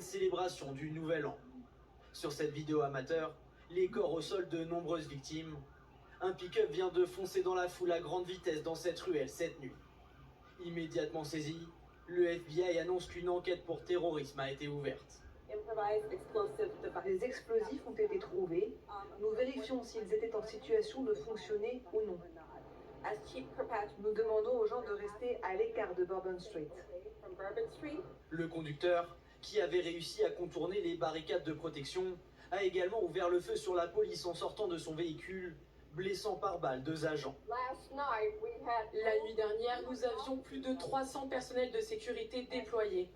célébration du Nouvel An. Sur cette vidéo amateur, les corps au sol de nombreuses victimes. Un pick-up vient de foncer dans la foule à grande vitesse dans cette ruelle cette nuit. Immédiatement saisi, le FBI annonce qu'une enquête pour terrorisme a été ouverte. Des explosifs ont été trouvés. Nous vérifions s'ils étaient en situation de fonctionner ou non. Nous demandons aux gens de rester à l'écart de Bourbon Street. Le conducteur, qui avait réussi à contourner les barricades de protection, a également ouvert le feu sur la police en sortant de son véhicule, blessant par balle 2 agents. La nuit dernière, nous avions plus de 300 personnels de sécurité déployés.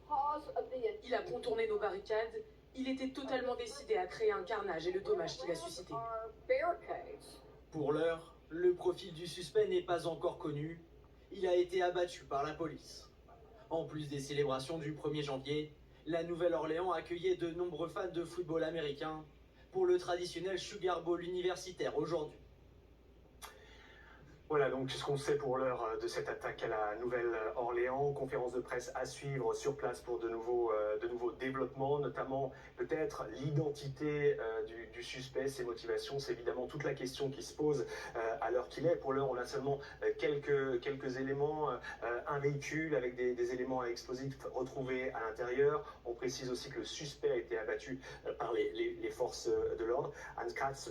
Il a contourné nos barricades. Il était totalement décidé à créer un carnage et le dommage qu'il a suscité. Pour l'heure, le profil du suspect n'est pas encore connu. Il a été abattu par la police. En plus des célébrations du 1er janvier, la Nouvelle-Orléans accueillait de nombreux fans de football américain pour le traditionnel Sugar Bowl universitaire aujourd'hui. Voilà donc ce qu'on sait pour l'heure de cette attaque à la Nouvelle-Orléans. Conférence de presse à suivre sur place pour de nouveaux développements, notamment peut-être l'identité du suspect, ses motivations. C'est évidemment toute la question qui se pose à l'heure qu'il est. Pour l'heure, on a seulement quelques éléments. Un véhicule avec des éléments explosifs retrouvés à l'intérieur. On précise aussi que le suspect a été abattu par les forces de l'ordre. Hans Kratz,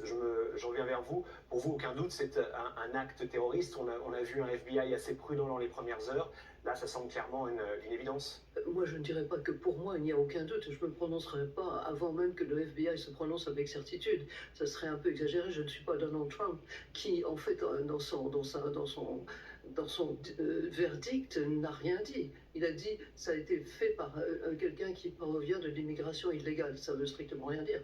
j'en reviens vers vous. Pour vous, aucun doute, c'est un acte terroriste. On a vu un FBI assez prudent dans les premières heures. Là, ça semble clairement une évidence. Moi, je ne dirais pas que pour moi, il n'y a aucun doute. Je ne me prononcerai pas avant même que le FBI se prononce avec certitude. Ça serait un peu exagéré. Je ne suis pas Donald Trump, qui, en fait, dans son verdict, n'a rien dit. Il a dit ça a été fait par quelqu'un qui provient de l'immigration illégale. Ça ne veut strictement rien dire.